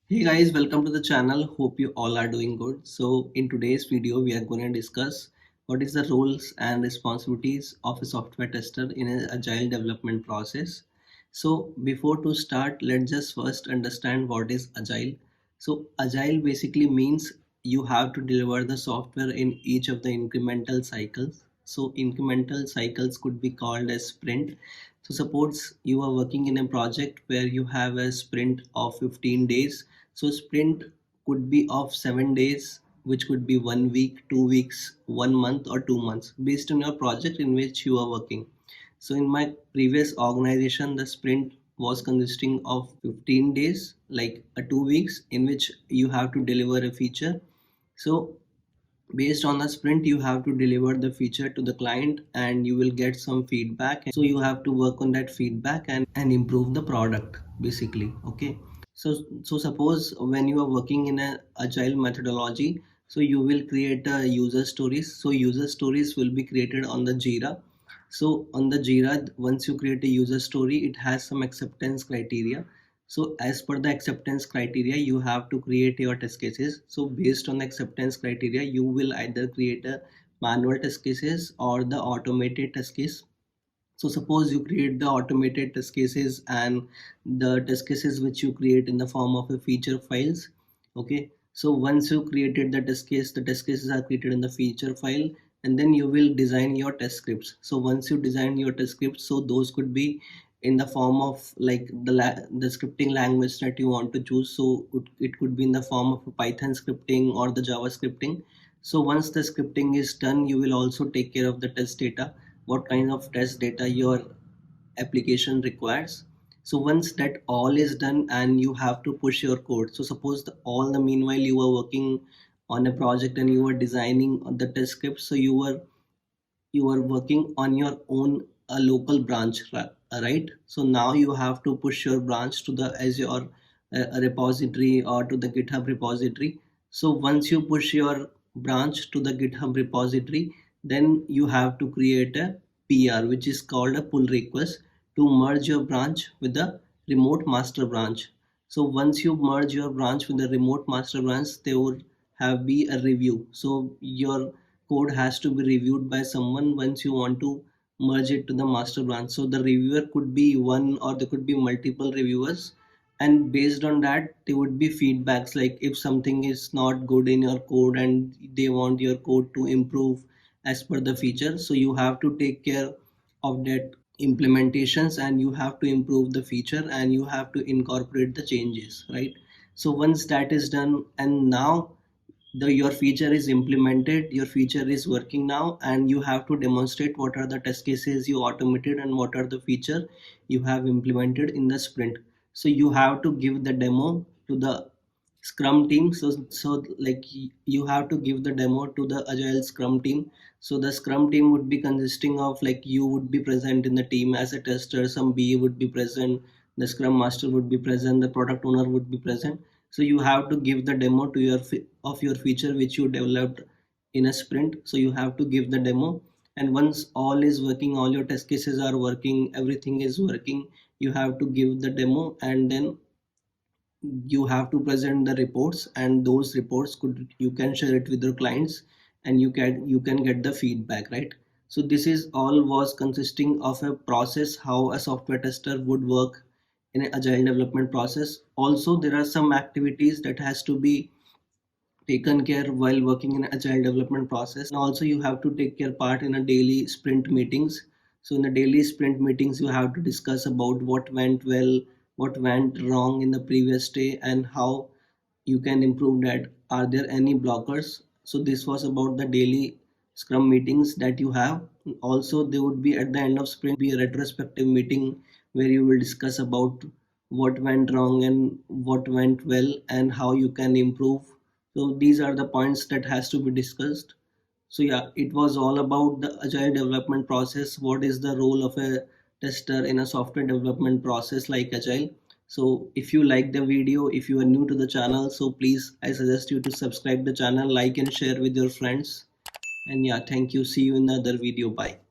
Hey guys, welcome to the channel. Hope you all are doing good. So in today's video, we are going to discuss what is the roles and responsibilities of a software tester in an agile development process. So before to start, let's just first understand what is agile. So agile basically means you have to deliver the software in each of the incremental cycles. So incremental cycles could be called as sprint. So suppose you are working in a project where you have a sprint of 15 days, so sprint could be of 7 days, which could be 1 week, 2 weeks, 1 month, or 2 months, based on your project in which you are working. So in my previous organization, the sprint was consisting of 15 days, like 2 weeks, in which you have to deliver a feature. So based on the sprint, you have to deliver the feature to the client and you will get some feedback. So you have to work on that feedback and improve the product basically. Okay. So suppose when you are working in a agile methodology, so you will create a user stories. So user stories will be created on the Jira. So on the Jira, once you create a user story, it has some acceptance criteria. So as per the acceptance criteria, you have to create your test cases. So based on the acceptance criteria, you will either create a manual test cases or the automated test case. So suppose you create the automated test cases, and the test cases which you create in the form of a feature files. Okay, so once you created the test case, the test cases are created in the feature file, and then you will design your test scripts. So once you design your test scripts, so those could be in the form of like the scripting language that you want to choose. So it could be in the form of Python scripting or the Java scripting. So once the scripting is done, you will also take care of the test data, what kind of test data your application requires. So once that all is done and you have to push your code, so suppose all the meanwhile you are working on a project and you are designing the test script, so you are working on your own a local branch, right? So now you have to push your branch to the Azure repository or to the GitHub repository. So once you push your branch to the GitHub repository, then you have to create a PR, which is called a pull request, to merge your branch with the remote master branch. So once you merge your branch with the remote master branch, there would have be a review. So your code has to be reviewed by someone once you want to merge it to the master branch. So the reviewer could be one or there could be multiple reviewers, and based on that there would be feedbacks, like if something is not good in your code and they want your code to improve as per the feature, so you have to take care of that implementations and you have to improve the feature and you have to incorporate the changes, right? So once that is done, and now your feature is implemented, your feature is working now, and you have to demonstrate what are the test cases you automated and what are the feature you have implemented in the sprint. So you have to give the demo to the scrum team. So like you have to give the demo to the agile scrum team. So the scrum team would be consisting of, like, you would be present in the team as a tester, some BA would be present, the scrum master would be present, the product owner would be present. So you have to give the demo to your feature which you developed in a sprint. So you have to give the demo, and once all is working, all your test cases are working, everything is working, you have to give the demo, and then you have to present the reports, and those reports could you can share it with your clients, and you can get the feedback, right? So this is all was consisting of a process, how a software tester would work in an agile development process. Also there are some activities that has to be taken care while working in agile development process, and also you have to take care part in a daily sprint meetings. So in the daily sprint meetings you have to discuss about what went well, what went wrong in the previous day, and how you can improve that. Are there any blockers? So this was about the daily scrum meetings that you have. Also there would be at the end of sprint be a retrospective meeting where you will discuss about what went wrong and what went well and how you can improve. So these are the points that has to be discussed. So yeah, it was all about the agile development process. What is the role of a tester in a software development process like agile? So if you like the video, if you are new to the channel, so please, I suggest you to subscribe the channel, like and share with your friends. And yeah, thank you. See you in the other video. Bye.